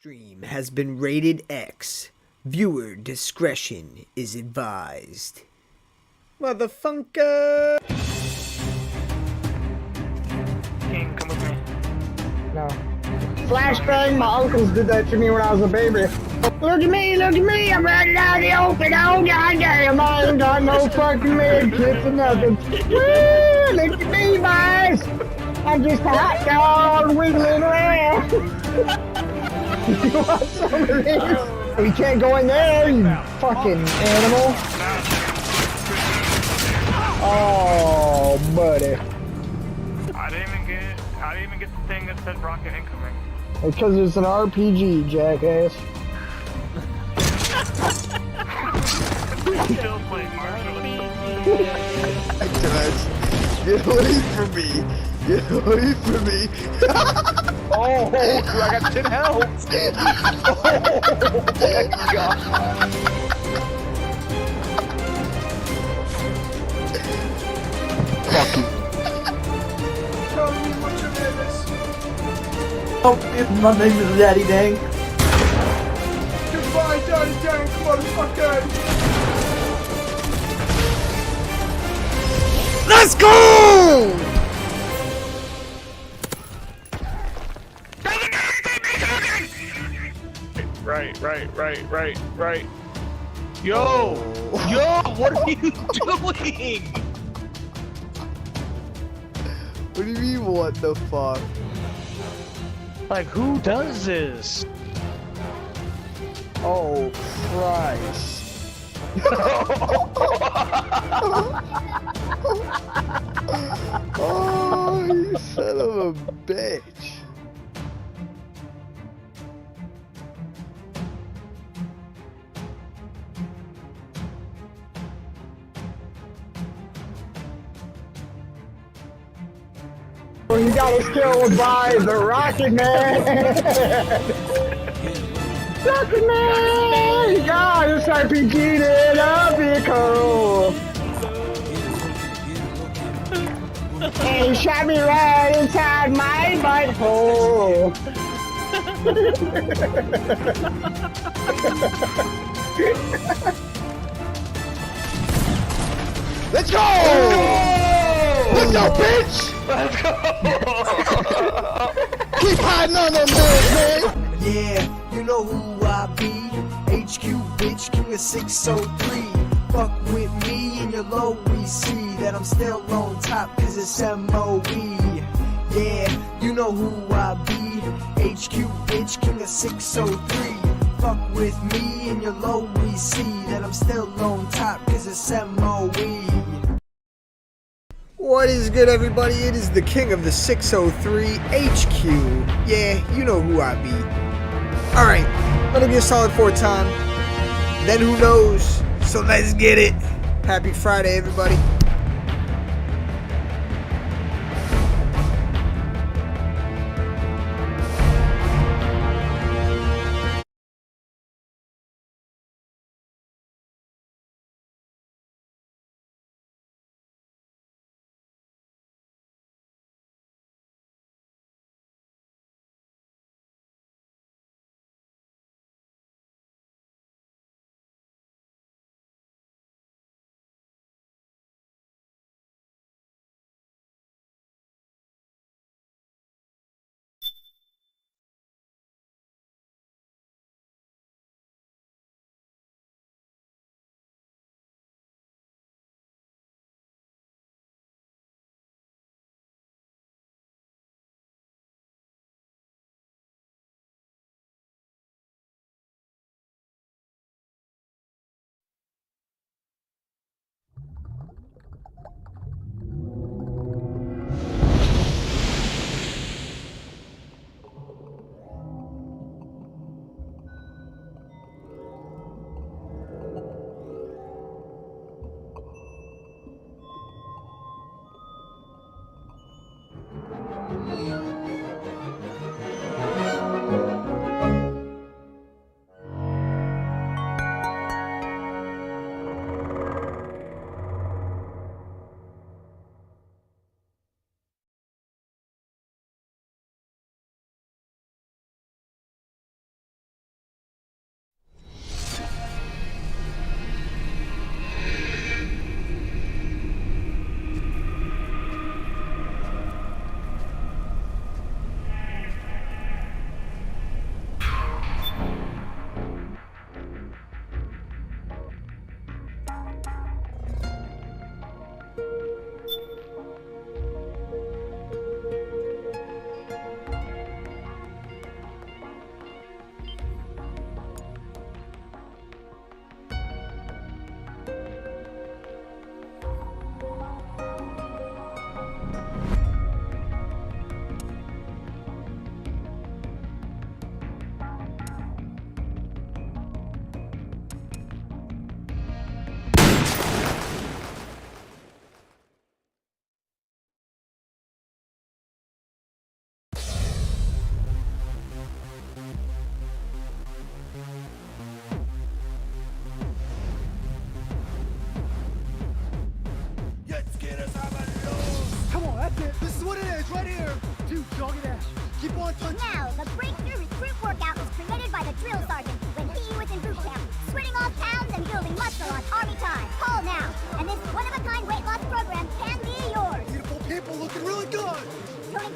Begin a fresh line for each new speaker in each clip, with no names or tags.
Stream has been rated X. Viewer discretion is advised. Motherfunker!
King, come with me.
No. Flashbang, my uncles did that to me when I was a baby. Look at me, I'm running out of the open, oh goddamn, I ain't got no fucking med kits or nothing. Woo, look at me, boys! I'm just a hot dog wiggling around. You want some of this? You can't go in there, you fucking animal. Oh, buddy.
I didn't even get the thing that said rocket incoming.
Because it's an RPG, jackass.
Still play Marhq.
Get away from me! Get away from me!
Oh, I got 10 health! Oh my god!
Fuck you.
Tell me what your name is.
Oh, my name is Daddy Dang.
Goodbye, Daddy Dank, motherfucker.
Let's go!
Right. Yo, what are you doing?
What do you mean, what the fuck?
Like, who does this?
Oh, Christ. Oh, you son of a bitch.
You got us killed by the Rocket Man! Rocket Man! You got us RPG'd in a vehicle! And he shot me right inside my butthole!
Let's go! Let's go, bitch!
Let's go!
Keep hiding on them boys, man!
Yeah, you know who I be. HQ bitch, king of 603. Fuck with me and you'll always see that I'm still on top cause it's MOE. Yeah, you know who I be. HQ bitch, king of 603. Fuck with me and you'll always see that I'm still on top cause it's MOE.
What is good, everybody? It is the king of the 603 HQ. Yeah, you know who I be. Alright, let me be a solid 4 time. Then who knows? So let's get it. Happy Friday, everybody.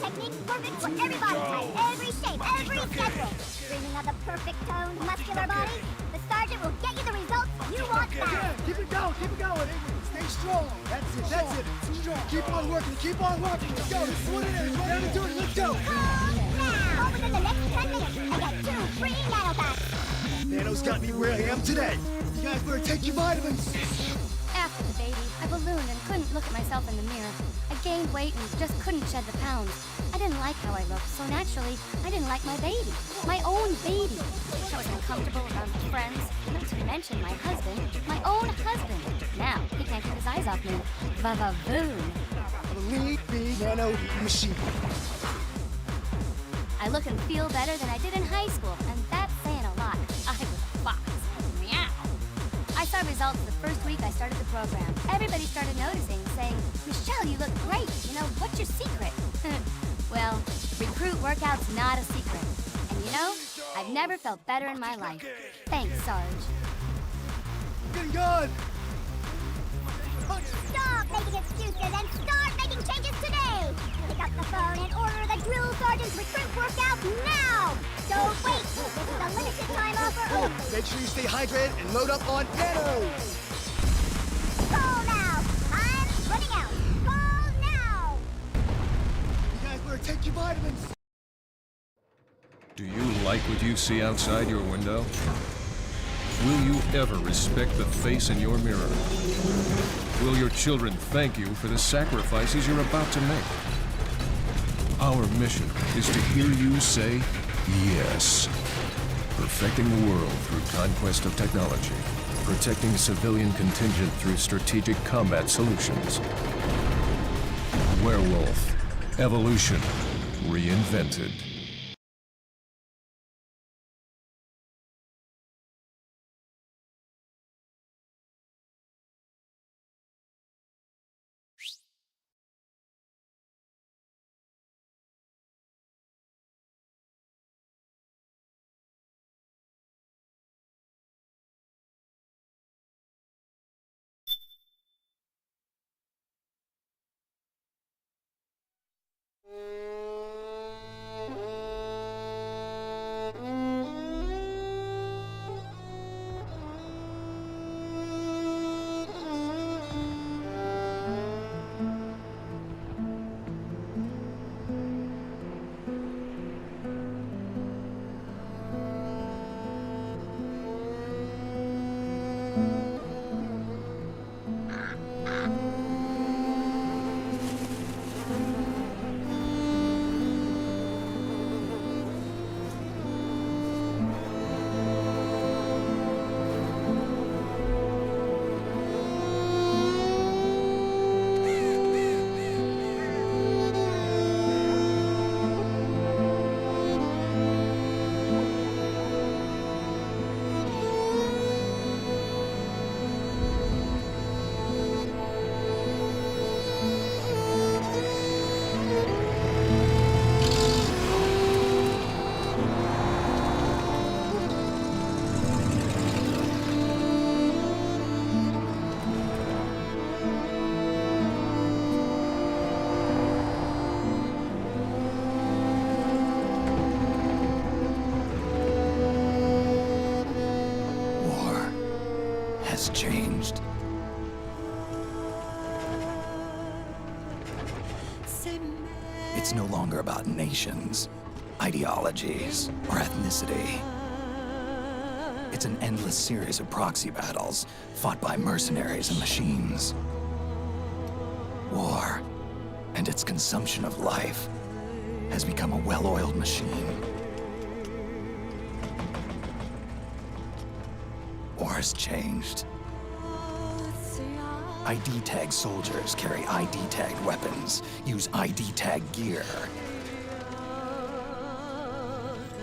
technique perfect for every body type, every shape, every schedule. Dreaming of the perfect toned, muscular body? The sergeant will get you the results you want fast.
Keep it going, keep it going. Stay strong. That's it, that's it. Keep on working, keep on working. Let's go, this is what it is. Ready to do it, let's go.
Now, within the next 10 minutes, I get 2 free nanopacks.
Nano's got me where I am today. You guys better take your vitamins.
After the baby, I ballooned and couldn't look at myself in the mirror. I gained weight and just couldn't shed the pounds. I didn't like how I looked, so naturally, I didn't like my baby. My own baby. I was uncomfortable around my friends, not to mention my husband, my own husband. Now, he can't keep his eyes off me. Va-va-voom.
Believe me, Nano machine.
I look and feel better than I did in high school, and that's saying a lot. I was a fox. Meow. I saw results the first week I started the program. Everybody started noticing, saying, Michelle, you look great. You know, what's your secret? Well, recruit workout's not a secret. And you know, I've never felt better in my life. Thanks, Sarge.
Getting good.
Stop making excuses and start making changes today! Pick up the phone and order the drill sergeant's recruit workout now! Don't wait! This is a limited time offer only!
Make sure you stay hydrated and load up on Nanos.
Call now! I'm running out! Call now!
You guys better take your vitamins.
Do you like what you see outside your window? Will you ever respect the face in your mirror? Will your children thank you for the sacrifices you're about to make? Our mission is to hear you say yes. Perfecting the world through conquest of technology. Protecting civilian contingent through strategic combat solutions. Werewolf. Evolution. Reinvented.
Changed. It's no longer about nations, ideologies, or ethnicity. It's an endless series of proxy battles fought by mercenaries and machines. War and its consumption of life has become a well-oiled machine. War has changed. ID-tagged soldiers carry ID-tagged weapons, use ID-tagged gear.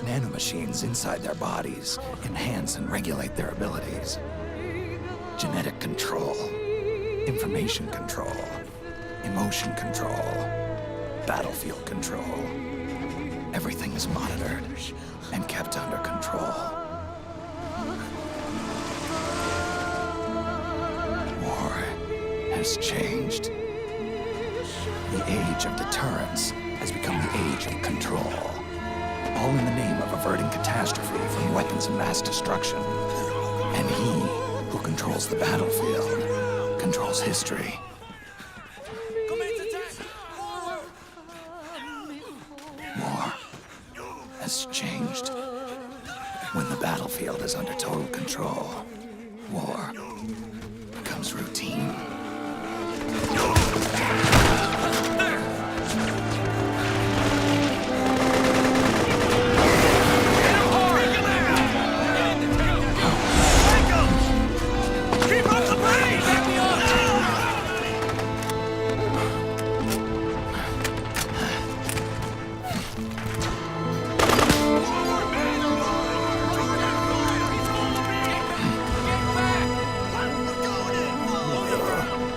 Nanomachines inside their bodies enhance and regulate their abilities. Genetic control, information control, emotion control, battlefield control. Everything is monitored and kept under control. War has changed. The age of deterrence has become the age of control. All in the name of averting catastrophe from weapons of mass destruction. And he who controls the battlefield controls history. War has changed. When the battlefield is under total control, war becomes routine.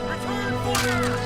Return fire!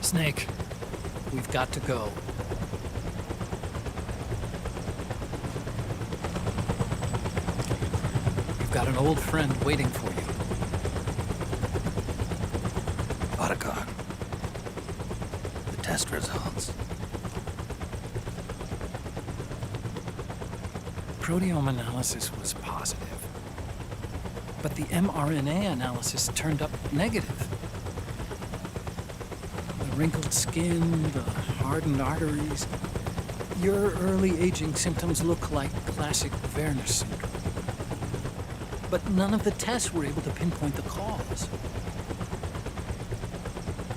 Snake, we've got to go. You've got an old friend waiting for you.
Otacon. The test results.
Proteome analysis was positive, but the mRNA analysis turned up negative. The wrinkled skin, the hardened arteries. Your early aging symptoms look like classic Werner syndrome. But none of the tests were able to pinpoint the cause.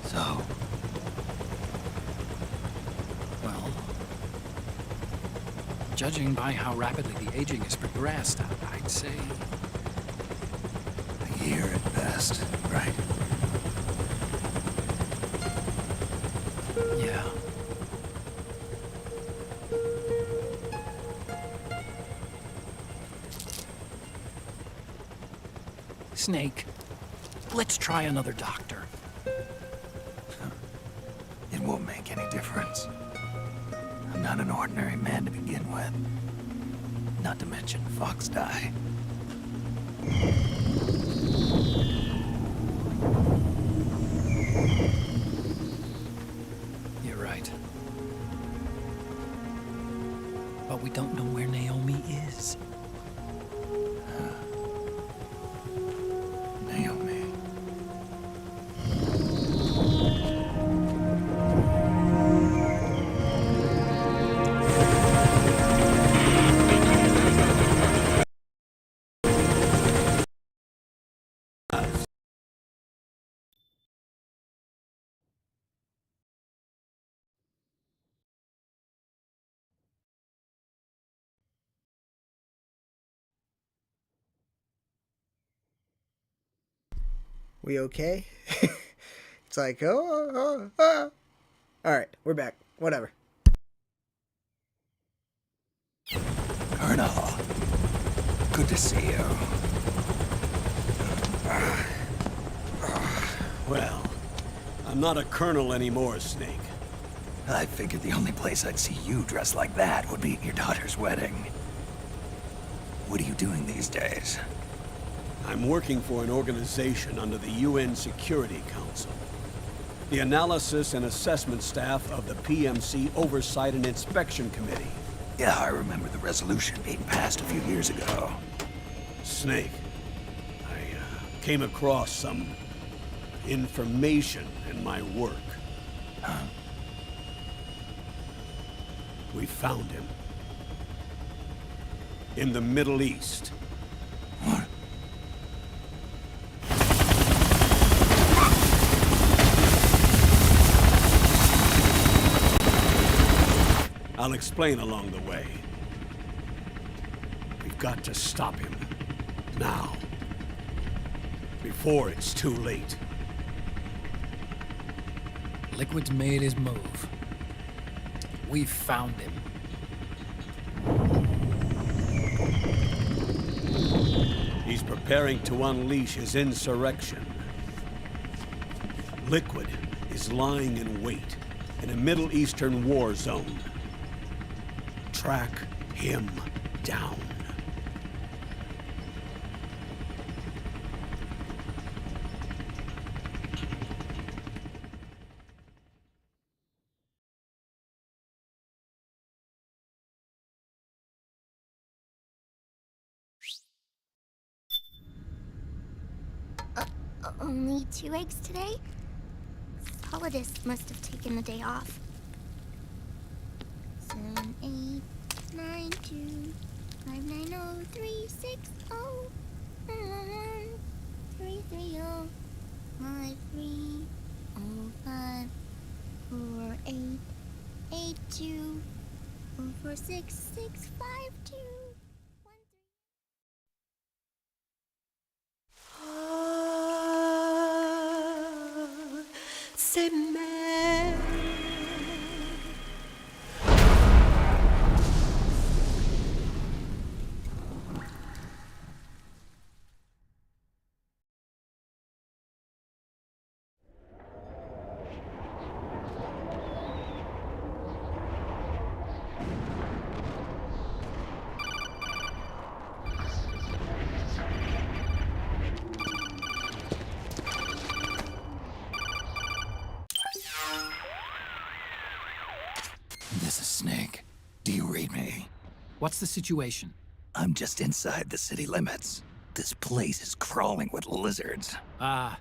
So?
Well, judging by how rapidly the aging has progressed, I'd say...
a year at best, right?
Yeah. Snake, let's try another doctor.
It won't make any difference. I'm not an ordinary man to begin with. Not to mention Fox die.
You're right. But we don't know where Naomi is.
Naomi.
We okay? It's like, oh. Alright, we're back. Whatever.
Colonel. Good to see you.
Well, I'm not a colonel anymore, Snake.
I figured the only place I'd see you dressed like that would be at your daughter's wedding. What are you doing these days?
I'm working for an organization under the UN Security Council. The Analysis and Assessment Staff of the PMC Oversight and Inspection Committee.
Yeah, I remember the resolution being passed a few years ago.
Snake, I came across some information in my work.
Huh?
We found him. In the Middle East.
What?
I'll explain along the way. We've got to stop him. Now. Before it's too late.
Liquid's made his move. We found him.
He's preparing to unleash his insurrection. Liquid is lying in wait in a Middle Eastern war zone. Track him down.
Only 2 eggs today? Solidus must have taken the day off. 7, 8, 9, 2, 5, 9, 0, 3, 6, 0, 3, 3, 0, 5, 3, 0, 5, 4, 8, 8, 2, 4, 4, 6, 6, 5, 2.
This is Snake. Do you read me?
What's the situation?
I'm just inside the city limits. This place is crawling with lizards.
Ah,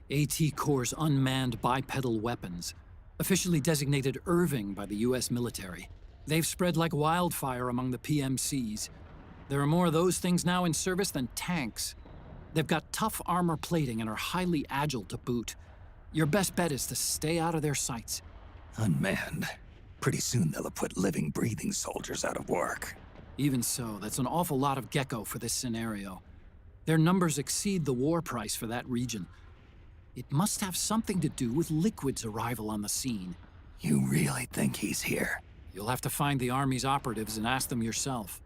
AT Corps' unmanned bipedal weapons. Officially designated Irving by the US military. They've spread like wildfire among the PMCs. There are more of those things now in service than tanks. They've got tough armor plating and are highly agile to boot. Your best bet is to stay out of their sights.
Unmanned. Pretty soon they'll have put living, breathing soldiers out of work.
Even so, that's an awful lot of gecko for this scenario. Their numbers exceed the war price for that region. It must have something to do with Liquid's arrival on the scene.
You really think he's here?
You'll have to find the Army's operatives and ask them yourself.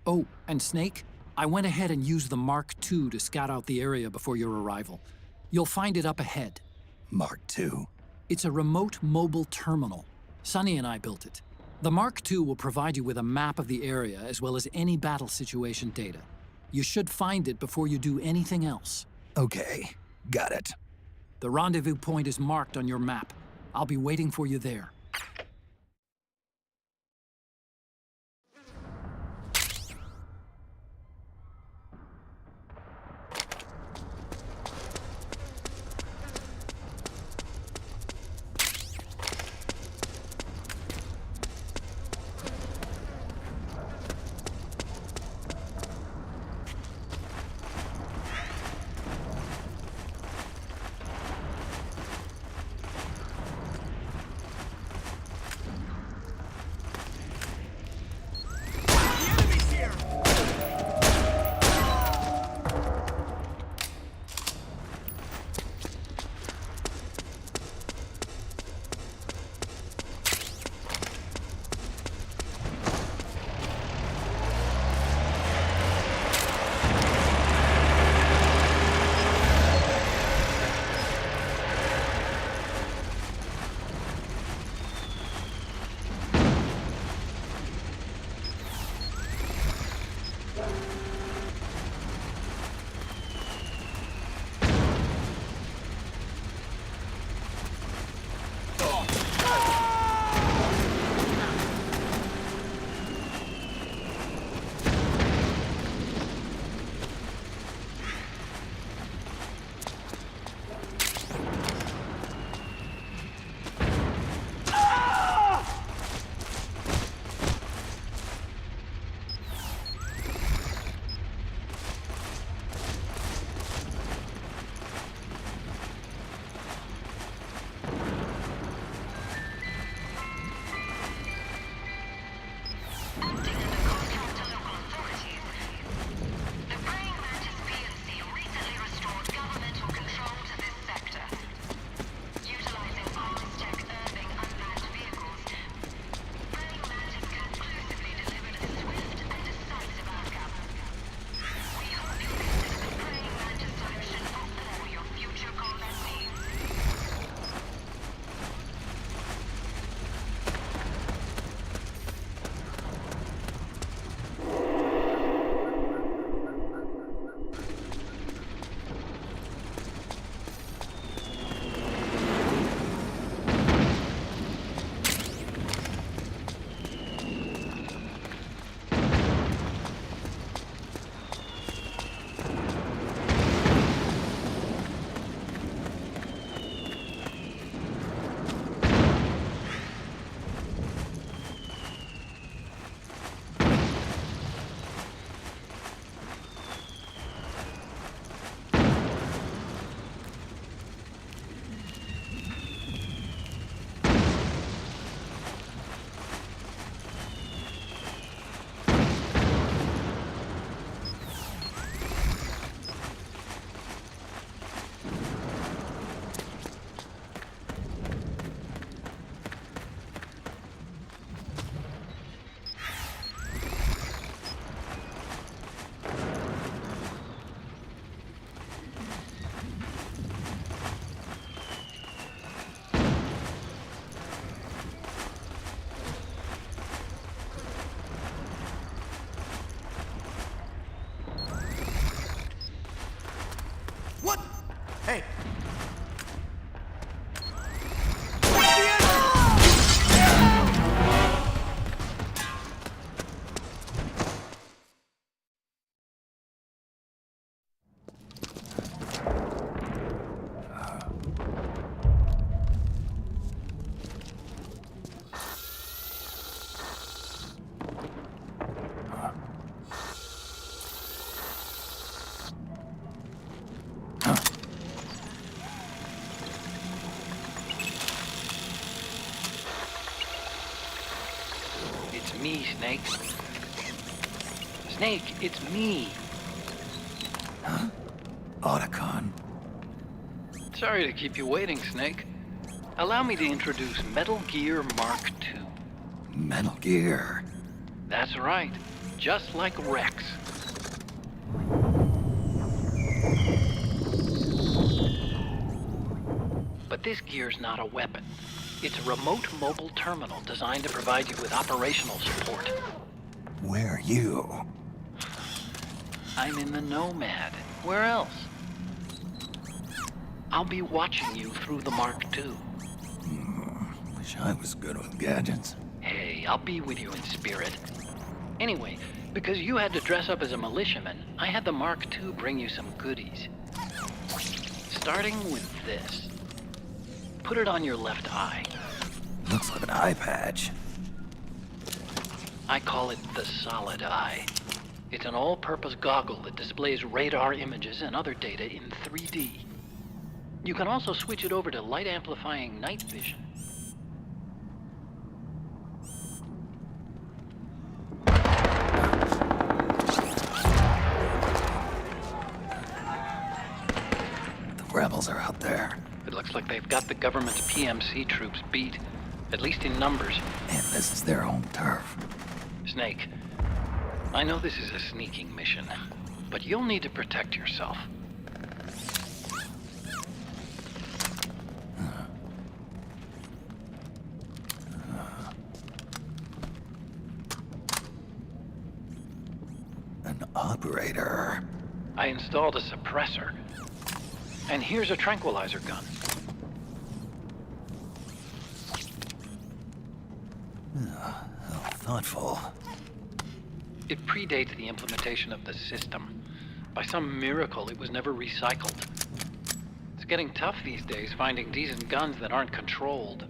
Oh, and Snake, I went ahead and used the Mark II to scout out the area before your arrival. You'll find it up ahead.
Mark II?
It's a remote mobile terminal. Sonny and I built it. The Mark II will provide you with a map of the area as well as any battle situation data. You should find it before you do anything else.
Okay, got it.
The rendezvous point is marked on your map. I'll be waiting for you there.
It's me, Snake. Snake, it's me.
Huh? Otacon.
Sorry to keep you waiting, Snake. Allow me to introduce Metal Gear Mark II.
Metal Gear.
That's right. Just like Rex. But this gear's not a weapon. It's a remote mobile terminal designed to provide you with operational support.
Where are you?
I'm in the Nomad. Where else? I'll be watching you through the Mark II.
Wish I was good with gadgets.
Hey, I'll be with you in spirit. Anyway, because you had to dress up as a militiaman, I had the Mark II bring you some goodies. Starting with this. Put it on your left eye.
Looks like an eye patch.
I call it the Solid Eye. It's an all-purpose goggle that displays radar images and other data in 3D. You can also switch it over to light-amplifying night vision.
The rebels are out there.
It looks like they've got the government's PMC troops beat, at least in numbers.
And this is their home turf.
Snake, I know this is a sneaking mission, but you'll need to protect yourself.
An operator.
I installed a suppressor. And here's a tranquilizer gun.
How thoughtful.
It predates the implementation of the system. By some miracle, it was never recycled. It's getting tough these days finding decent guns that aren't controlled.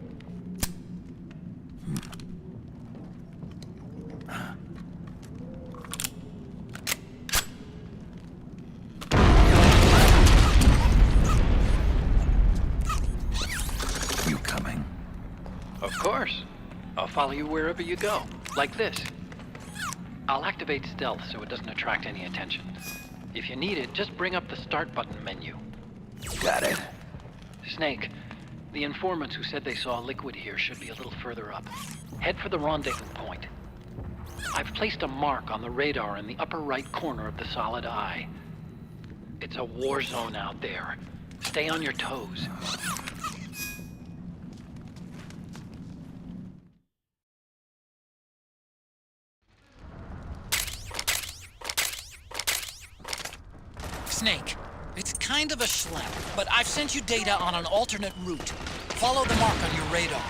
You coming?
Of course. I'll follow you wherever you go, like this. I'll activate stealth so it doesn't attract any attention. If you need it, just bring up the start button menu.
Got it.
Snake, the informants who said they saw liquid here should be a little further up. Head for the rendezvous point. I've placed a mark on the radar in the upper right corner of the Solid Eye. It's a war zone out there. Stay on your toes.
Snake, it's kind of a schlep, but I've sent you data on an alternate route. Follow the mark on your radar.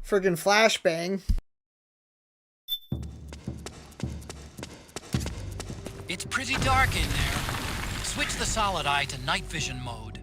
Friggin' flashbang.
It's pretty dark in there. Switch the Solid Eye to night vision mode.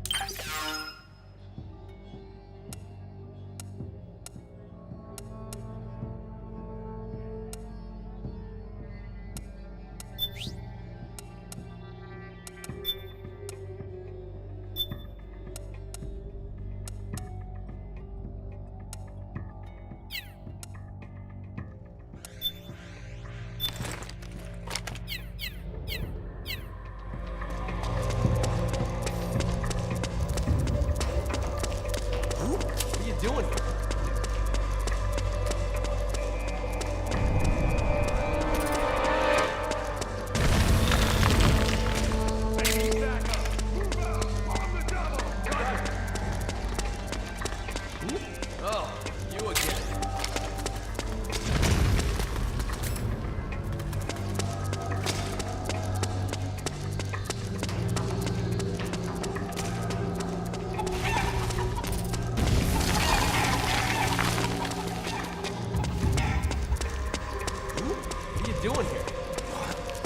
doing here?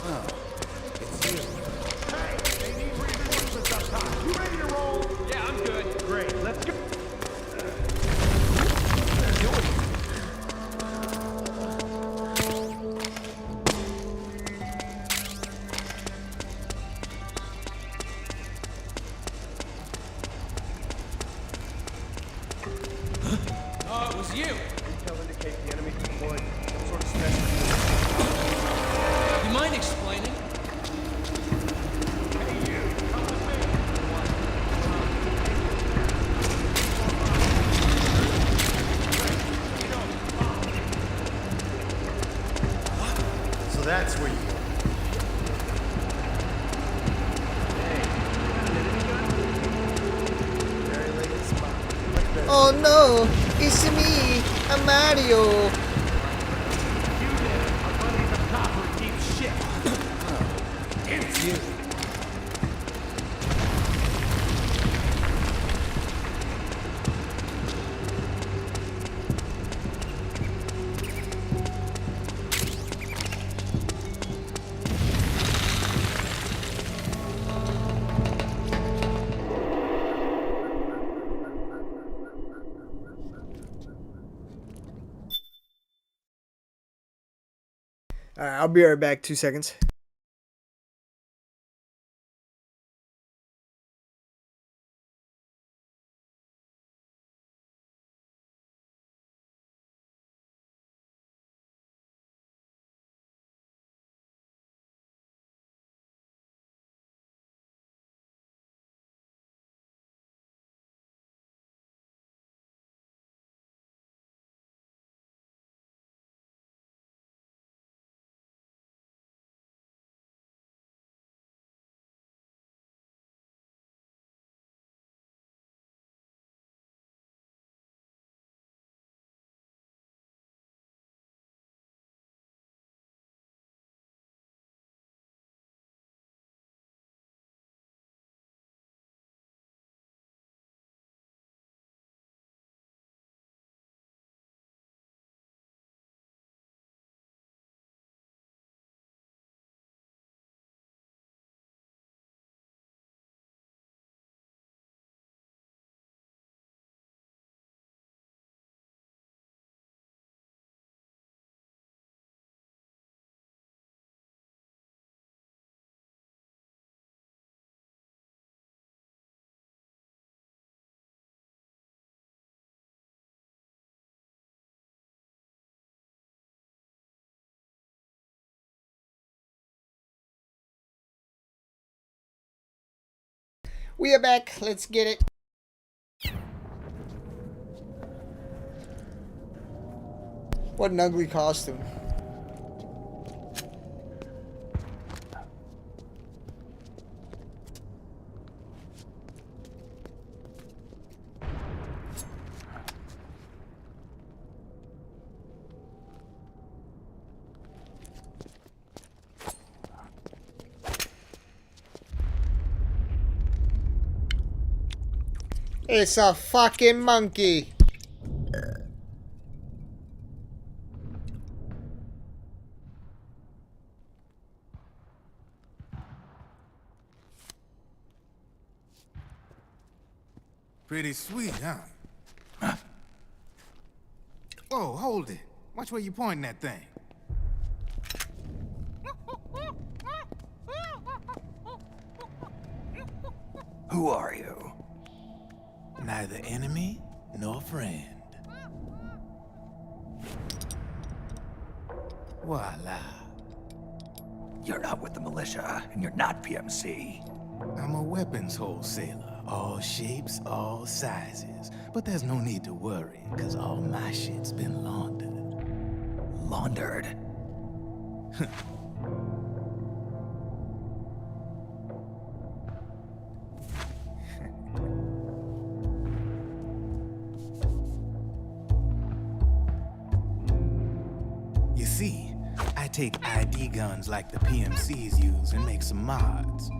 Oh, it's you.
Hey, they need reinforcements up top. You ready to roll? Yeah, I'm good. Great, let's go. What are you doing here? Oh, it was you! Intel indicate the enemy deployed some sort of special.
You mind explaining?
Hey, you! Come with me!
So that's where you
Oh no, it's me, I'm Mario.
It's you.
Alright, I'll be right back. 2 seconds. We are back. Let's get it. What an ugly costume. It's a fucking monkey.
Pretty sweet, huh? Oh, hold it. Watch where you pointing that thing.
Who are you?
Neither enemy nor friend. Voila.
You're not with the militia, and you're not PMC.
I'm a weapons wholesaler. All shapes, all sizes. But there's no need to worry, because all my shit's been laundered.
Laundered?
You see, I take ID guns like the PMCs use and make some mods.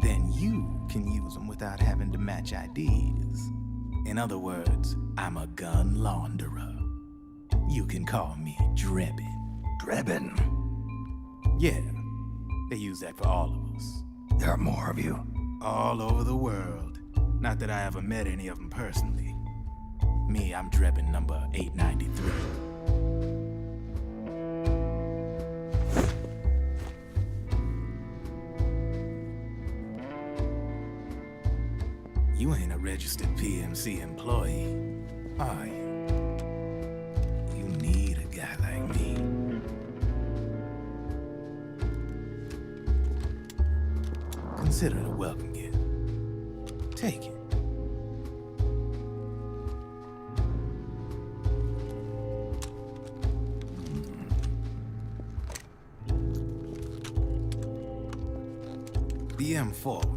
Then you can use them without having to match IDs. In other words, I'm a gun launderer. You can call me Drebin.
Drebin?
Yeah, they use that for all of us.
There are more of you?
All over the world. Not that I ever met any of them personally. Me, I'm Drebin number 893. You ain't a registered PMC employee, are you? You need a guy like me. Consider it a welcome gift. Take it. The M4.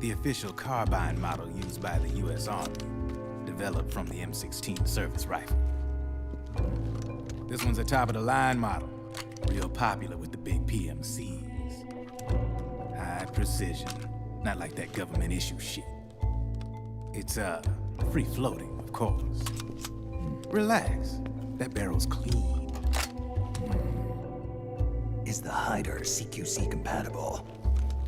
The official carbine model used by the U.S. Army, developed from the M16 service rifle. This one's a top-of-the-line model, real popular with the big PMCs. High precision, not like that government-issue shit. It's, free-floating, of course. Relax, that barrel's clean.
Is the hider CQC compatible?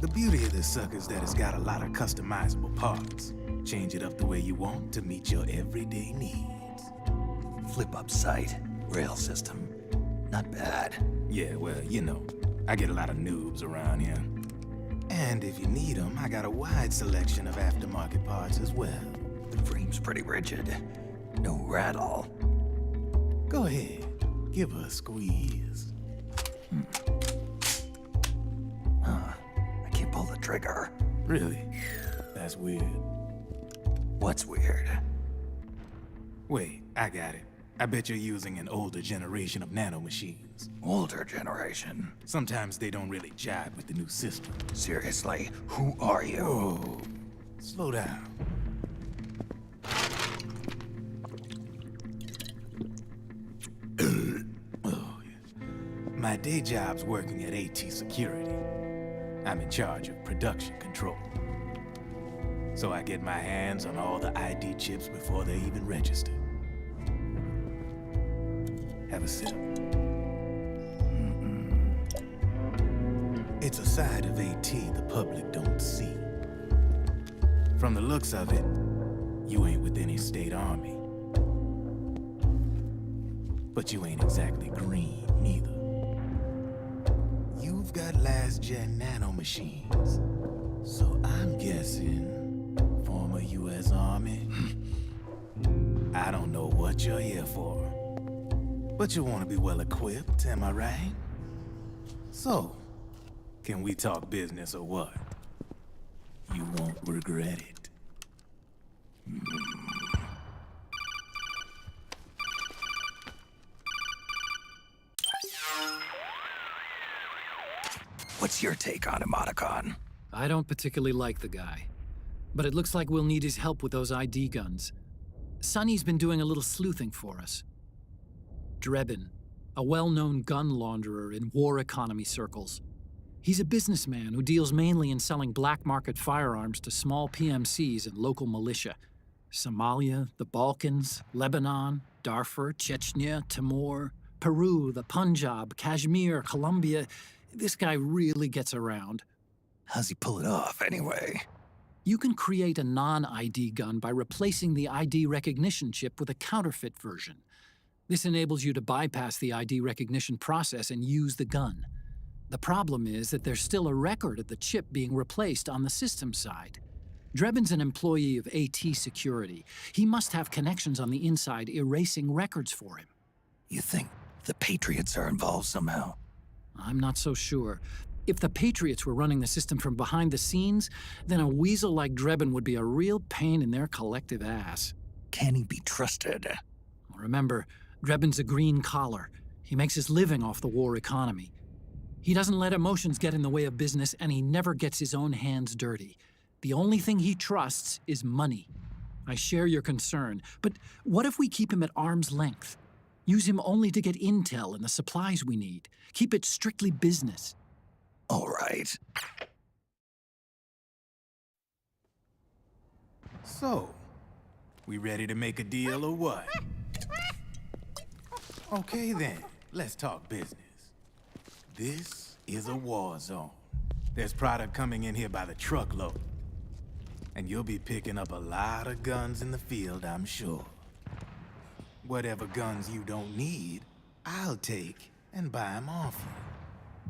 The beauty of this sucker is that it's got a lot of customizable parts. Change it up the way you want to meet your everyday needs.
Flip-up sight, rail system. Not bad.
Yeah, well, you know, I get a lot of noobs around here. And if you need them, I got a wide selection of aftermarket parts as well.
The frame's pretty rigid. No rattle.
Go ahead, give her a squeeze.
Pull the trigger.
Really? That's weird.
What's weird?
Wait, I got it. I bet you're using an older generation of nanomachines.
Older generation?
Sometimes they don't really jive with the new system.
Seriously, who are you?
Whoa. Slow down. Oh, yeah. My day job's working at AT Security. I'm in charge of production control. So I get my hands on all the ID chips before they even register. Have a sip. It's a side of AT the public don't see. From the looks of it, you ain't with any state army. But you ain't exactly green, neither. You've got last-gen nanomachines. So I'm guessing former U.S. Army. I don't know what you're here for. But you want to be well-equipped, am I right? So, can we talk business or what? You won't regret it.
What's your take on him, Otacon?
I don't particularly like the guy, but it looks like we'll need his help with those ID guns. Sonny's been doing a little sleuthing for us. Drebin, a well-known gun launderer in war economy circles. He's a businessman who deals mainly in selling black market firearms to small PMCs and local militia. Somalia, the Balkans, Lebanon, Darfur, Chechnya, Timor, Peru, the Punjab, Kashmir, Colombia. This guy really gets around.
How's he pull it off, anyway?
You can create a non-ID gun by replacing the ID recognition chip with a counterfeit version. This enables you to bypass the ID recognition process and use the gun. The problem is that there's still a record of the chip being replaced on the system side. Drebin's an employee of AT Security. He must have connections on the inside erasing records for him.
You think the Patriots are involved somehow?
I'm not so sure. If the Patriots were running the system from behind the scenes, then a weasel like Drebin would be a real pain in their collective ass.
Can he be trusted?
Remember, Drebin's a green collar. He makes his living off the war economy. He doesn't let emotions get in the way of business, and he never gets his own hands dirty. The only thing he trusts is money. I share your concern, but what if we keep him at arm's length? Use him only to get intel and the supplies we need. Keep it strictly business.
All right.
So, we ready to make a deal or what? Okay then, let's talk business. This is a war zone. There's product coming in here by the truckload. And you'll be picking up a lot of guns in the field, I'm sure. Whatever guns you don't need, I'll take and buy them off you.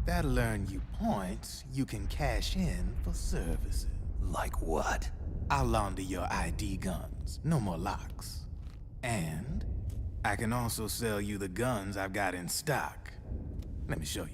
That'll earn you points you can cash in for services.
Like what?
I'll launder your ID guns, no more locks. And I can also sell you the guns I've got in stock. Let me show you.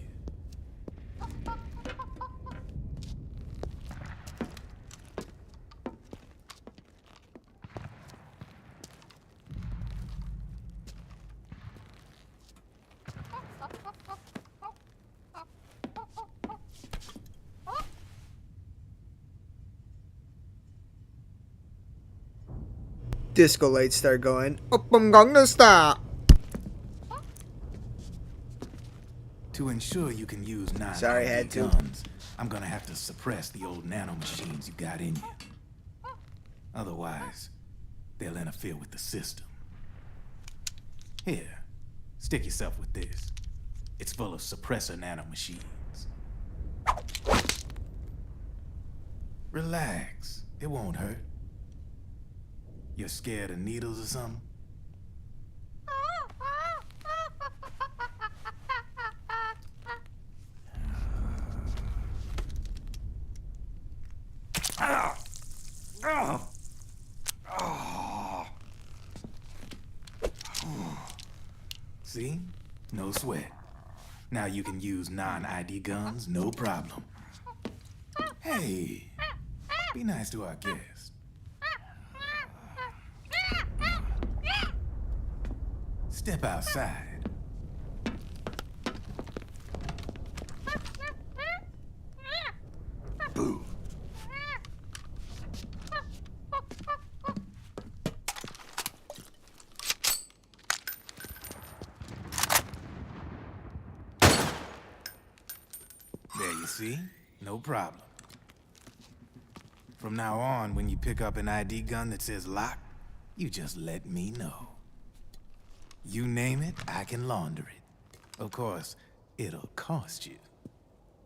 Disco lights start going. Open Gangnam Style.
To ensure you can use
Sorry, I had to.
guns, I'm gonna have to suppress the old nanomachines you got in you. Otherwise, they'll interfere with the system. Here, stick yourself with this. It's full of suppressor nanomachines. Relax, it won't hurt. You're scared of needles or something? See? No sweat. Now you can use non-ID guns, no problem. Hey, be nice to our guest. Step outside. Boo. There you see? No problem. From now on, when you pick up an ID gun that says lock, you just let me know. You name it, I can launder it. Of course, it'll cost you.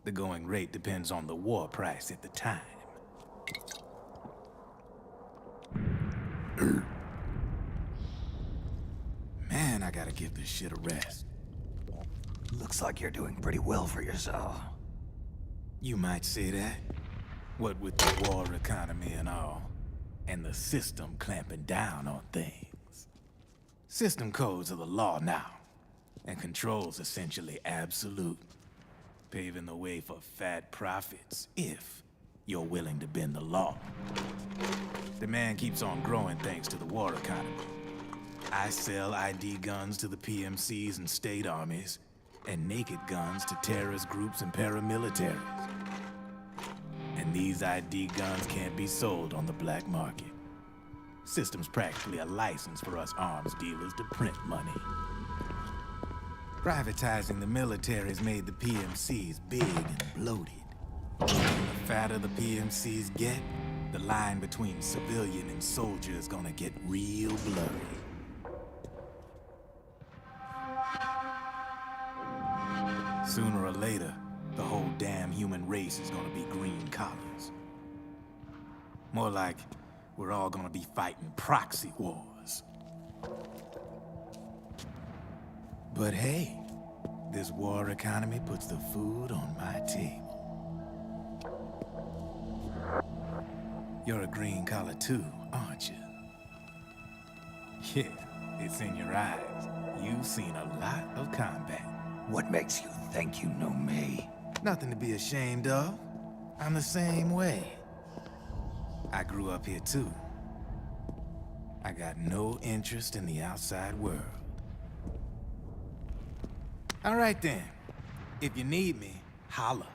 The going rate depends on the war price at the time. Man, I gotta give this shit a rest.
Looks like you're doing pretty well for yourself.
You might say that. What with the war economy and all, and the system clamping down on things. System codes are the law now, and control's essentially absolute, paving the way for fat profits if you're willing to bend the law. Demand keeps on growing thanks to the war economy. I sell ID guns to the PMCs and state armies, and naked guns to terrorist groups and paramilitaries. And these ID guns can't be sold on the black market. System's practically a license for us arms dealers to print money. Privatizing the military's made the PMCs big and bloated. And the fatter the PMCs get, the line between civilian and soldier is gonna get real blurry. Sooner or later, the whole damn human race is gonna be green collars. More like we're all gonna be fighting proxy wars. But hey, this war economy puts the food on my table. You're a green collar too, aren't you? Yeah, it's in your eyes. You've seen a lot of combat.
What makes you think you know me?
Nothing to be ashamed of. I'm the same way. I grew up here too. I got no interest in the outside world. All right then. If you need me, holla.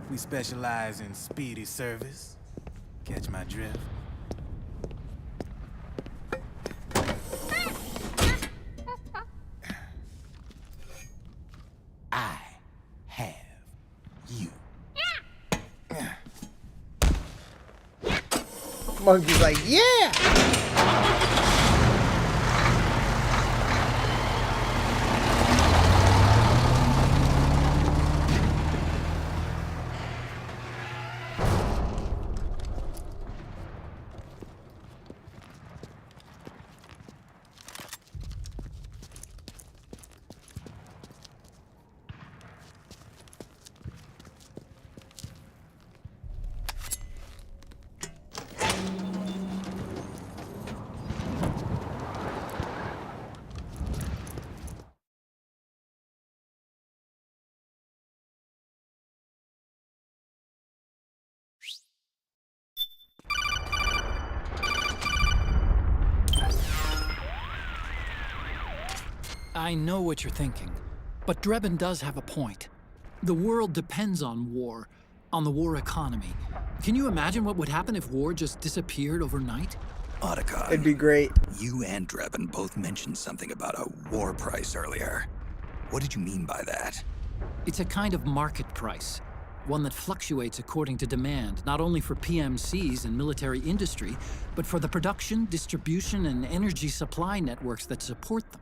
We specialize in speedy service. Catch my drift? I have you.
Monkey's like, yeah!
I know what you're thinking, but Drebin does have a point. The world depends on war, on the war economy. Can you imagine what would happen if war just disappeared overnight?
Otacon,
It'd be great.
You and Drebin both mentioned something about a war price earlier. What did you mean by that?
It's a kind of market price, one that fluctuates according to demand, not only for PMCs and military industry, but for the production, distribution, and energy supply networks that support them.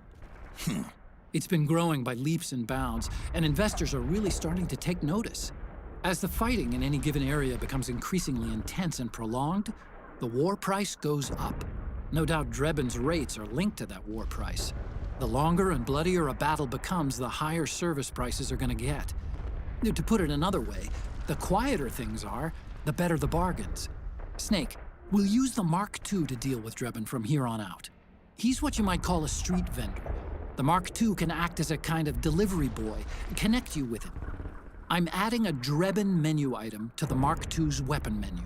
It's been growing by leaps and bounds, and investors are really starting to take notice. As the fighting in any given area becomes increasingly intense and prolonged, the war price goes up. No doubt Drebin's rates are linked to that war price. The longer and bloodier a battle becomes, the higher service prices are going to get. To put it another way, the quieter things are, the better the bargains. Snake, we'll use the Mark II to deal with Drebin from here on out. He's what you might call a street vendor. The Mark II can act as a kind of delivery boy, connect you with him. I'm adding a Drebin menu item to the Mark II's weapon menu.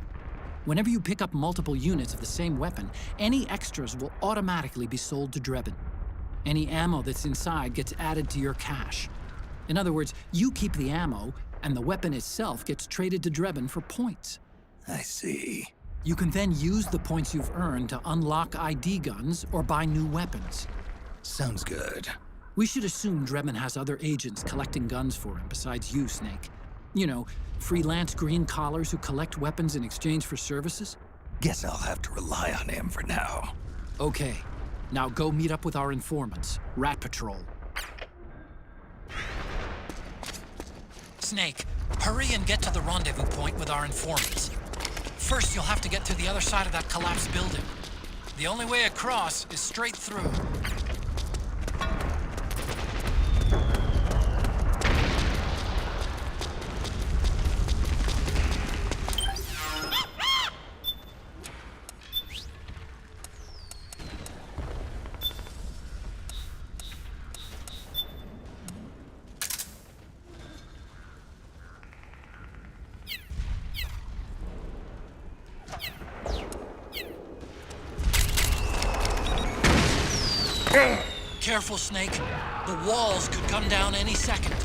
Whenever you pick up multiple units of the same weapon, any extras will automatically be sold to Drebin. Any ammo that's inside gets added to your cache. In other words, you keep the ammo, and the weapon itself gets traded to Drebin for points.
I see.
You can then use the points you've earned to unlock ID guns or buy new weapons.
Sounds good.
We should assume Drebin has other agents collecting guns for him besides you, Snake. You know, freelance green collars who collect weapons in exchange for services?
Guess I'll have to rely on him for now.
Okay. Now go meet up with our informants, Rat Patrol.
Snake, hurry and get to the rendezvous point with our informants. First, you'll have to get to the other side of that collapsed building. The only way across is straight through. Careful, Snake. The walls could come down any second.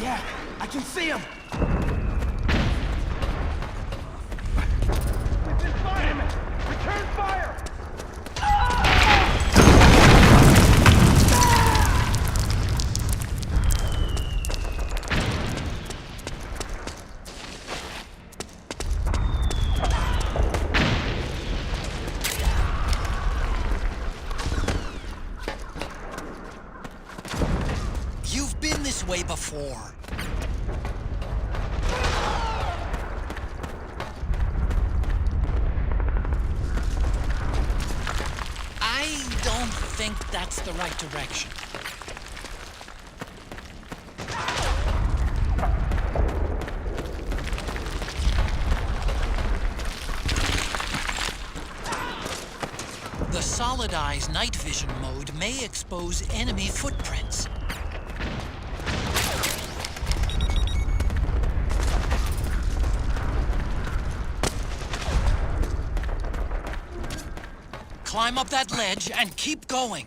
Yeah, I can see him.
Return fire! Return fire!
You've been this way before. I don't think that's the right direction. The Solid Eye's night vision mode may expose enemy footprints. Climb up that ledge and keep going.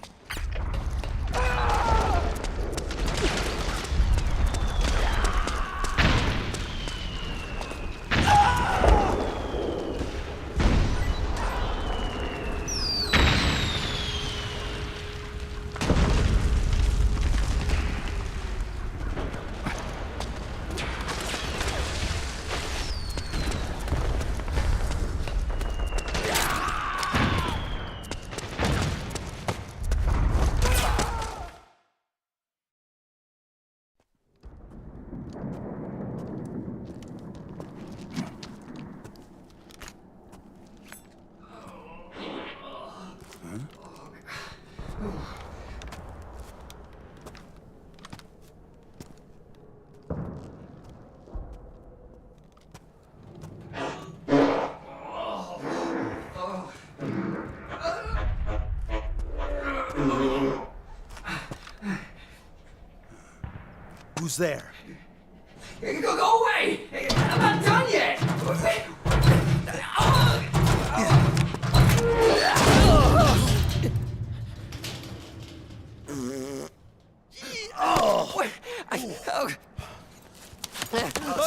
Who's there?
Go away! I'm not done yet!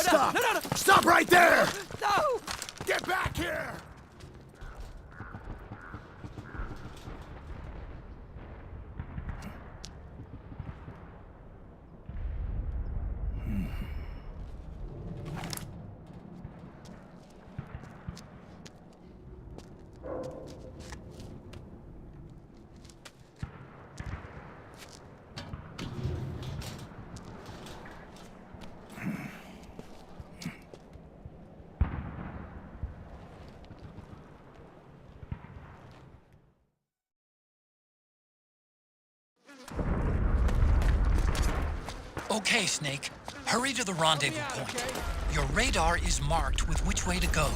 Stop! No. Stop right there!
No!
Get back here!
Okay, Snake. Hurry to the rendezvous point. Your radar is marked with which way to go.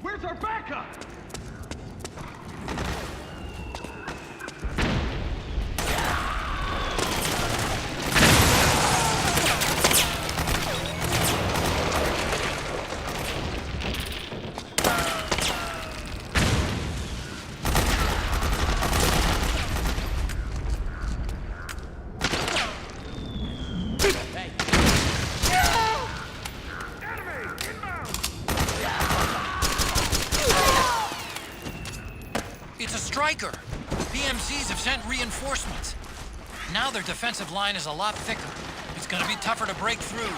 Where's our backup?
It's a striker. PMCs have sent reinforcements. Now their defensive line is a lot thicker. It's gonna be tougher to break through.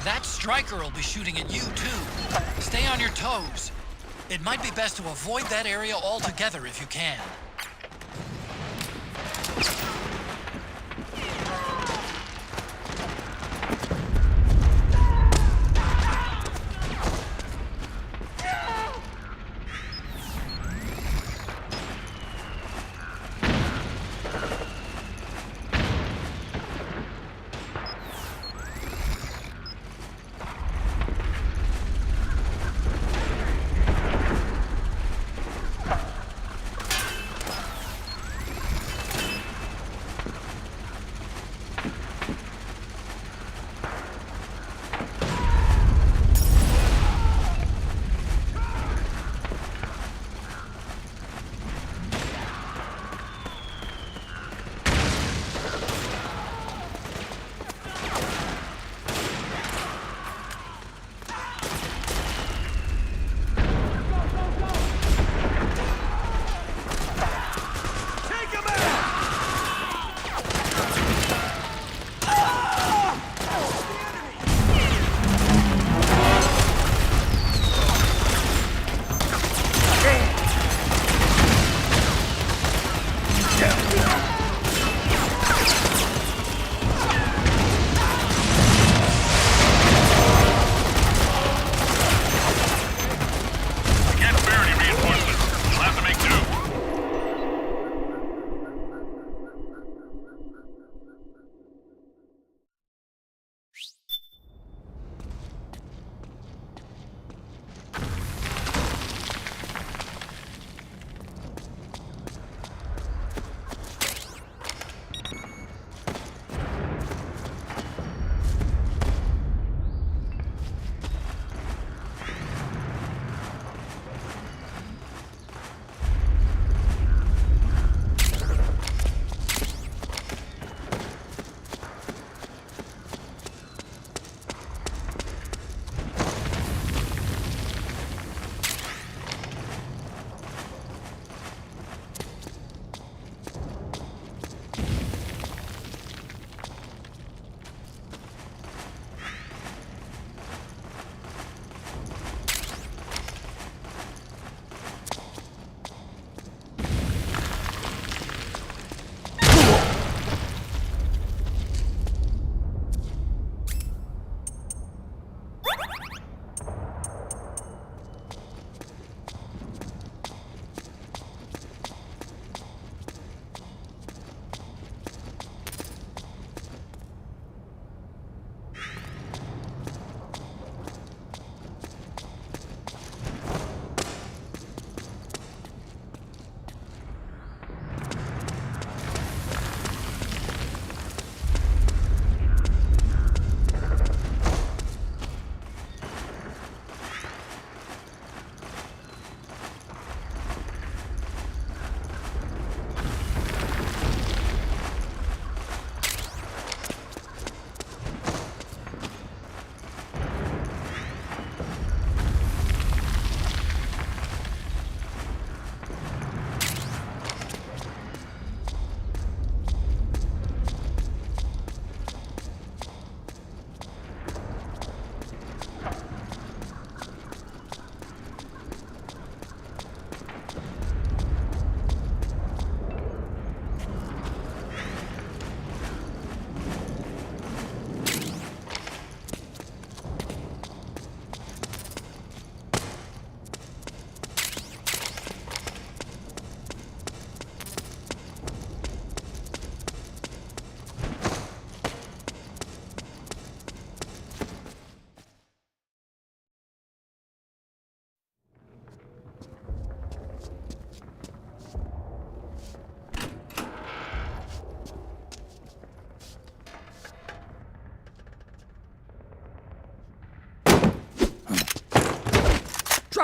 That striker will be shooting at you, too. Stay on your toes. It might be best to avoid that area altogether if you can.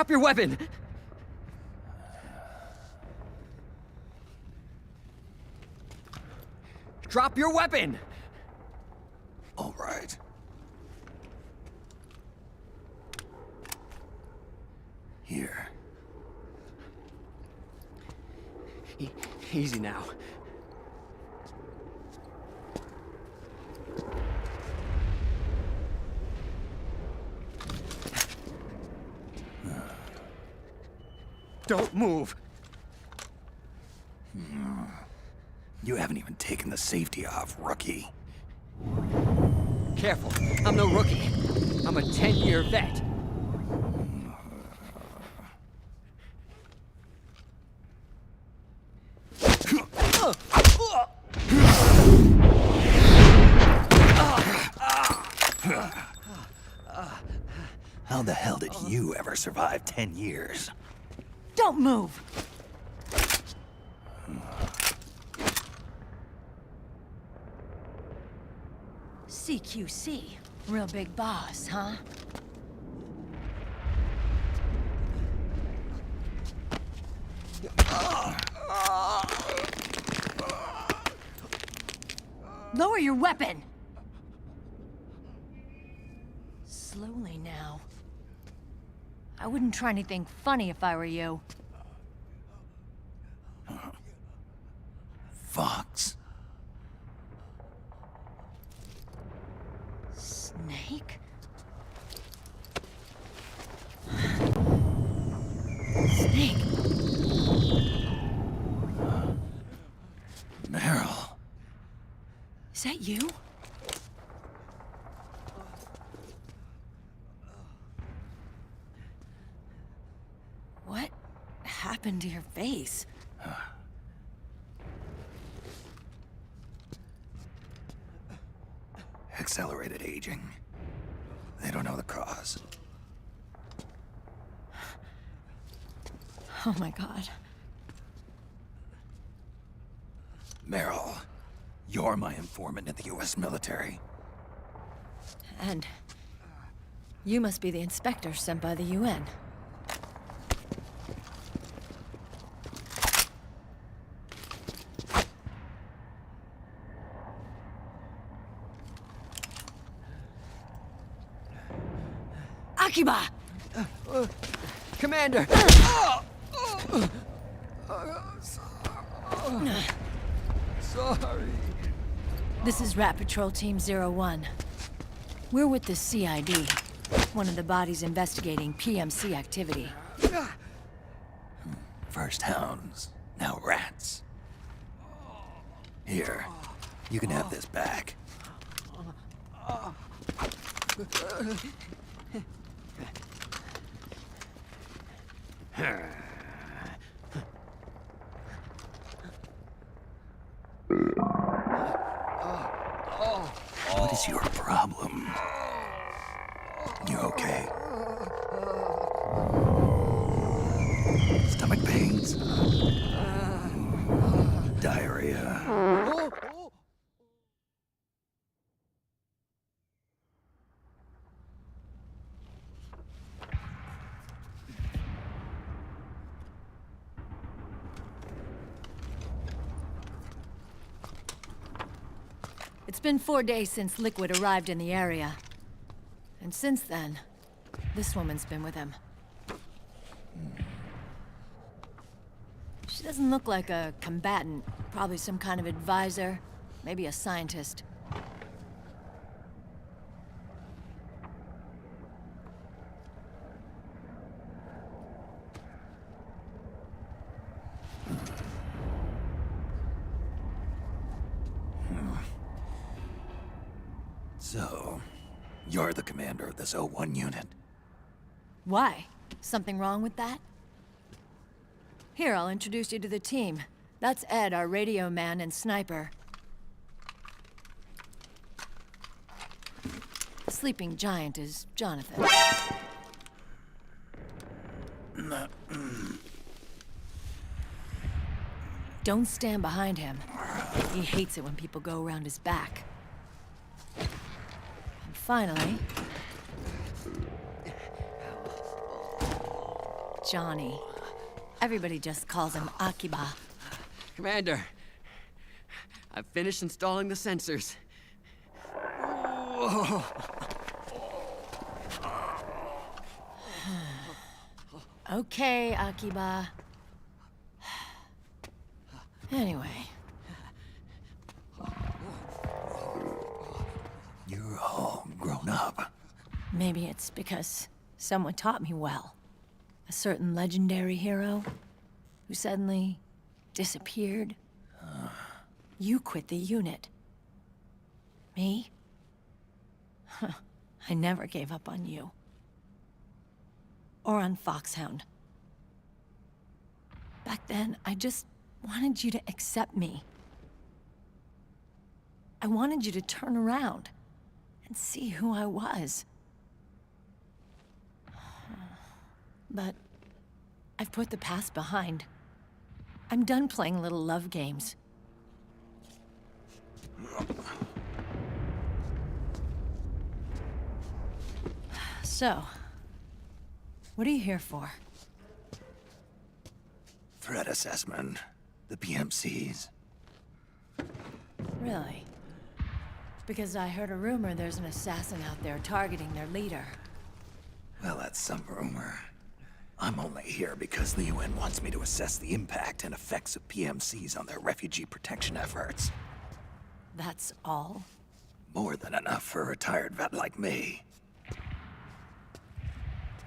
Drop your weapon! Drop your weapon!
All right. Here.
Easy now. Don't move.
You haven't even taken the safety off, rookie.
Careful, I'm no rookie. I'm a 10-year vet.
How the hell did you ever survive 10 years?
Don't move! CQC. Real big boss, huh? Lower your weapon! Slowly now. I wouldn't try anything funny if I were you.
Fox.
Snake? Snake?
Meryl.
Is that you? What happened to your face?
Accelerated aging. They don't know the cause.
Oh my god.
Meryl, you're my informant in the US military.
And you must be the inspector sent by the UN. Akiba!
Commander! Sorry.
This is Rat Patrol Team 01. We're with the CID, one of the bodies investigating PMC activity.
First hounds, now rats. Here, you can have this back. What is your problem? You okay? Stomach pains? Diarrhea?
It's been 4 days since Liquid arrived in the area. And since then, this woman's been with him. She doesn't look like a combatant. Probably some kind of advisor, maybe a scientist.
So, you're the commander of this 01 unit?
Why? Something wrong with that? Here, I'll introduce you to the team. That's Ed, our radio man and sniper. The sleeping giant is Jonathan. Don't stand behind him. He hates it when people go around his back. And finally... Johnny. Everybody just calls him Akiba.
Commander, I've finished installing the sensors. Whoa.
Okay, Akiba. Anyway.
You're all grown up.
Maybe it's because someone taught me well. A certain legendary hero who suddenly disappeared. You quit the unit. Me? I never gave up on you. Or on Foxhound. Back then, I just wanted you to accept me. I wanted you to turn around and see who I was. But I've put the past behind. I'm done playing little love games. So, what are you here for?
Threat assessment. The PMCs.
Really? Because I heard a rumor there's an assassin out there targeting their leader.
Well, that's some rumor. I'm only here because the UN wants me to assess the impact and effects of PMCs on their refugee protection efforts.
That's all?
More than enough for a retired vet like me.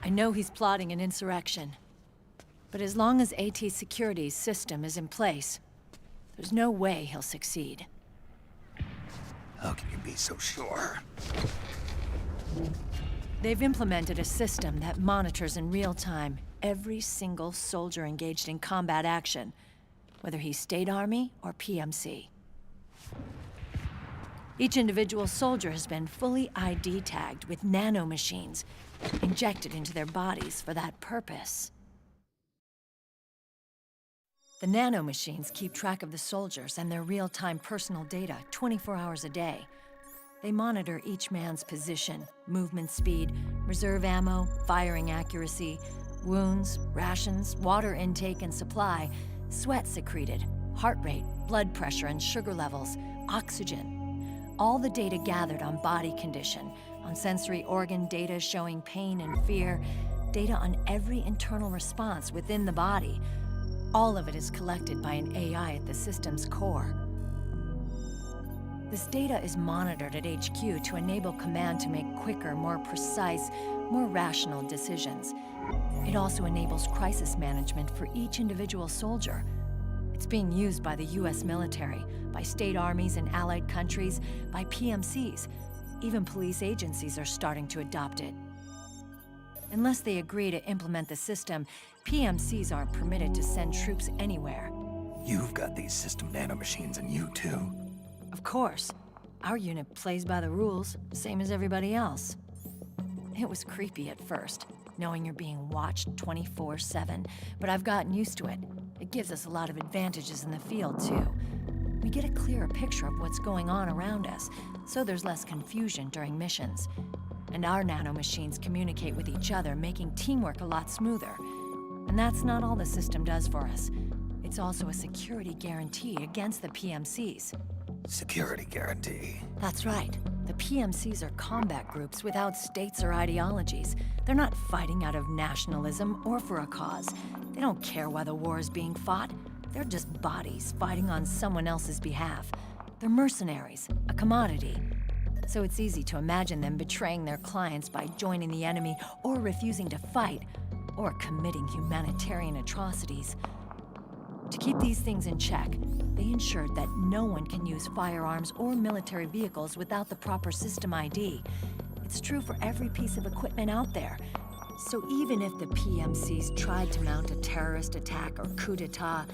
I know he's plotting an insurrection. But as long as AT Security's system is in place, there's no way he'll succeed.
How can you be so sure?
They've implemented a system that monitors in real time every single soldier engaged in combat action, whether he's State Army or PMC. Each individual soldier has been fully ID tagged with nanomachines injected into their bodies for that purpose. The nanomachines keep track of the soldiers and their real-time personal data 24 hours a day. They monitor each man's position, movement speed, reserve ammo, firing accuracy, wounds, rations, water intake and supply, sweat secreted, heart rate, blood pressure and sugar levels, oxygen. All the data gathered on body condition, on sensory organ data showing pain and fear, data on every internal response within the body. All of it is collected by an AI at the system's core. This data is monitored at HQ to enable command to make quicker, more precise, more rational decisions. It also enables crisis management for each individual soldier. It's being used by the US military, by state armies in allied countries, by PMCs. Even police agencies are starting to adopt it. Unless they agree to implement the system, PMCs aren't permitted to send troops anywhere.
You've got these system nanomachines in you too.
Of course. Our unit plays by the rules, same as everybody else. It was creepy at first, knowing you're being watched 24/7, but I've gotten used to it. It gives us a lot of advantages in the field, too. We get a clearer picture of what's going on around us, so there's less confusion during missions. And our nanomachines communicate with each other, making teamwork a lot smoother. And that's not all the system does for us. It's also a security guarantee against the PMCs.
Security guarantee.
That's right. The PMCs are combat groups without states or ideologies. They're not fighting out of nationalism or for a cause. They don't care why the war is being fought. They're just bodies fighting on someone else's behalf. They're mercenaries, a commodity. So it's easy to imagine them betraying their clients by joining the enemy or refusing to fight, or committing humanitarian atrocities. To keep these things in check, they ensured that no one can use firearms or military vehicles without the proper system ID. It's true for every piece of equipment out there. So even if the PMCs tried to mount a terrorist attack or coup d'etat,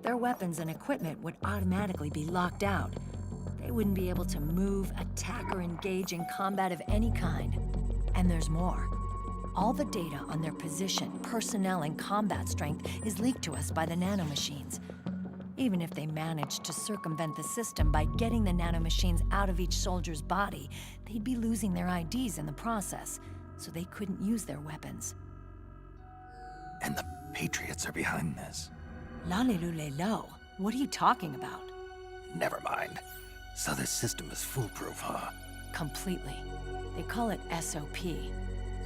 their weapons and equipment would automatically be locked out. They wouldn't be able to move, attack, or engage in combat of any kind. And there's more. All the data on their position, personnel, and combat strength is leaked to us by the nanomachines. Even if they managed to circumvent the system by getting the nanomachines out of each soldier's body, they'd be losing their IDs in the process, so they couldn't use their weapons.
And the Patriots are behind this.
Lalilulelo. What are you talking about?
Never mind. So this system is foolproof, huh?
Completely. They call it SOP.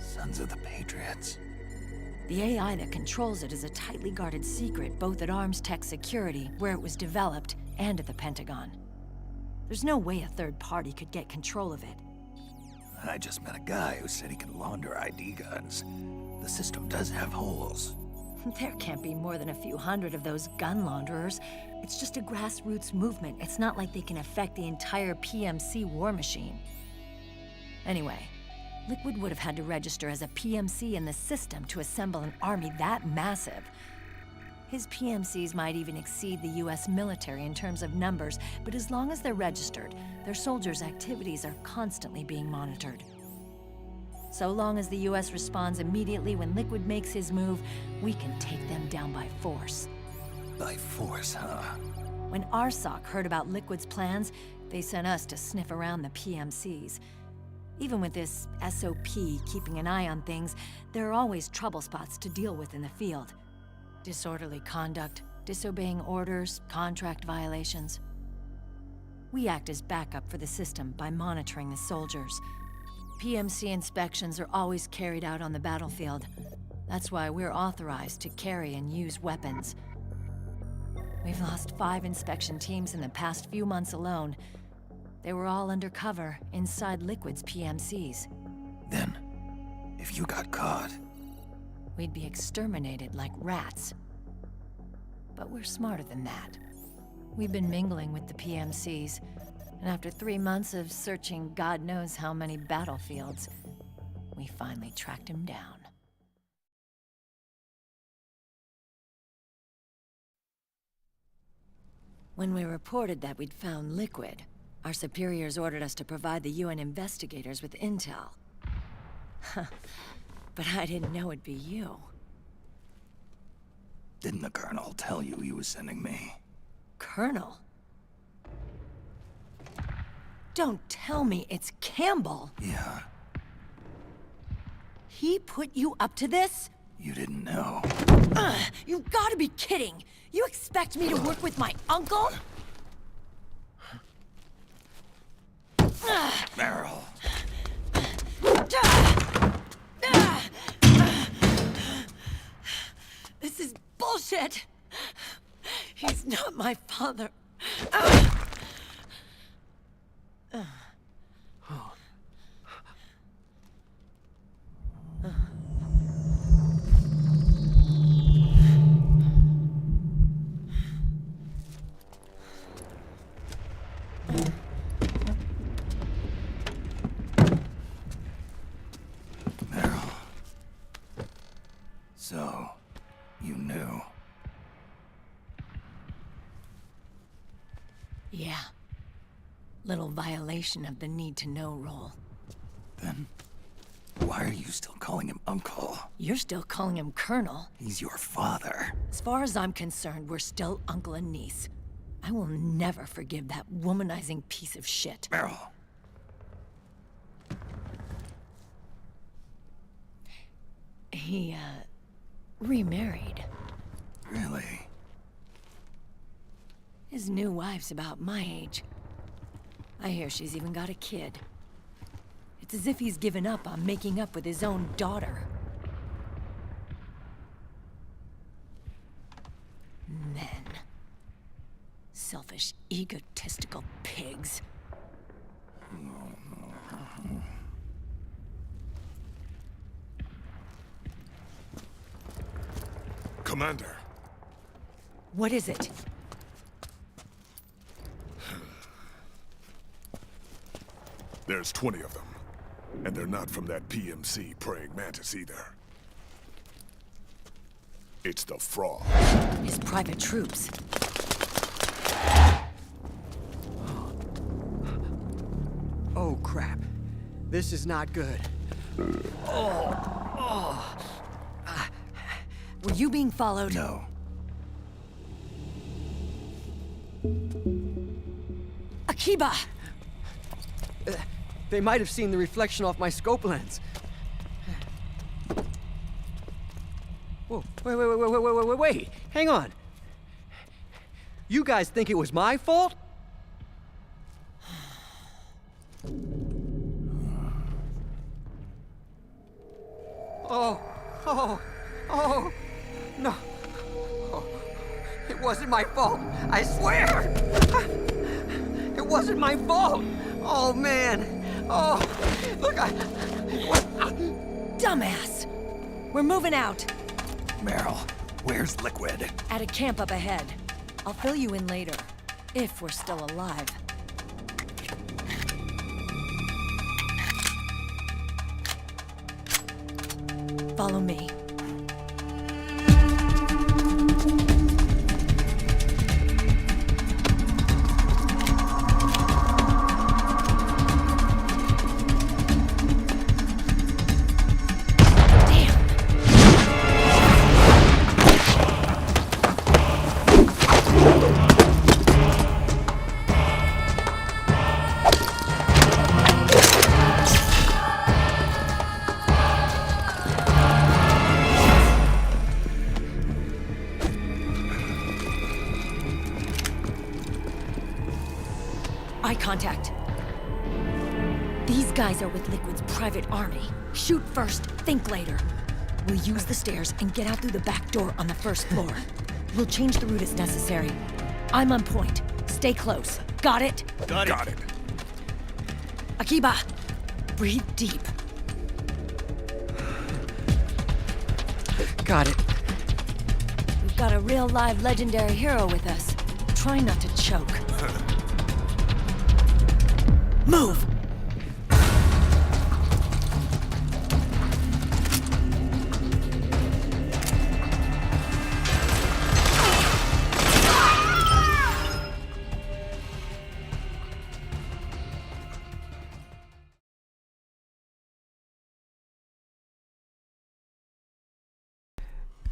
Sons of the Patriots.
The AI that controls it is a tightly guarded secret, both at Arms Tech Security, where it was developed, and at the Pentagon. There's no way a third party could get control of it.
I just met a guy who said he can launder ID guns. The system does have holes.
There can't be more than a few hundred of those gun launderers. It's just a grassroots movement. It's not like they can affect the entire PMC war machine. Anyway, Liquid would have had to register as a PMC in the system to assemble an army that massive. His PMCs might even exceed the US military in terms of numbers, but as long as they're registered, their soldiers' activities are constantly being monitored. So long as the US responds immediately when Liquid makes his move, we can take them down by force.
By force, huh?
When RSOC heard about Liquid's plans, they sent us to sniff around the PMCs. Even with this SOP keeping an eye on things, there are always trouble spots to deal with in the field. Disorderly conduct, disobeying orders, contract violations. We act as backup for the system by monitoring the soldiers. PMC inspections are always carried out on the battlefield. That's why we're authorized to carry and use weapons. We've lost 5 inspection teams in the past few months alone. They were all undercover, inside Liquid's PMCs.
Then, if you got caught...
we'd be exterminated like rats. But we're smarter than that. We've been mingling with the PMCs, and after 3 months of searching God knows how many battlefields, we finally tracked him down. When we reported that we'd found Liquid, our superiors ordered us to provide the UN investigators with intel. But I didn't know it'd be you.
Didn't the Colonel tell you he was sending me?
Colonel? Don't tell me it's Campbell!
Yeah.
He put you up to this?
You didn't know.
You gotta be kidding! You expect me to work with my uncle?
Meryl.
This is bullshit! He's not my father.
Meryl. So, you knew.
Yeah. Little violation of the need-to-know rule.
Then, why are you still calling him Uncle?
You're still calling him Colonel.
He's your father.
As far as I'm concerned, we're still uncle and niece. I will never forgive that womanizing piece of shit.
Meryl.
He, remarried.
Really?
His new wife's about my age. I hear she's even got a kid. It's as if he's given up on making up with his own daughter. Men. Selfish, egotistical pigs.
Commander.
What is it?
There's 20 of them. And they're not from that PMC praying mantis either. It's the Frog.
His private troops.
Oh, crap. This is not good.
Were you being followed?
No.
Akiba!
They might have seen the reflection off my scope lens. Whoa, wait. Hang on. You guys think it was my fault? Oh, no. Oh, it wasn't my fault, I swear! It wasn't my fault! Oh, man. Oh, look,
Dumbass! We're moving out.
Meryl, where's Liquid?
At a camp up ahead. I'll fill you in later. If we're still alive. Follow me. Eye contact. These guys are with Liquid's private army. Shoot first, think later. We'll use the stairs and get out through the back door on the first floor. We'll change the route as necessary. I'm on point. Stay close. Got it?
Got it.
Akiba, breathe deep.
Got it.
We've got a real live legendary hero with us. Try not to choke. Move!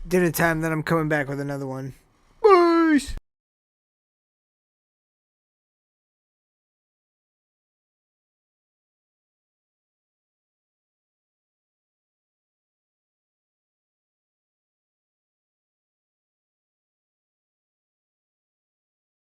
Dinner time, then I'm coming back with another one. Peace!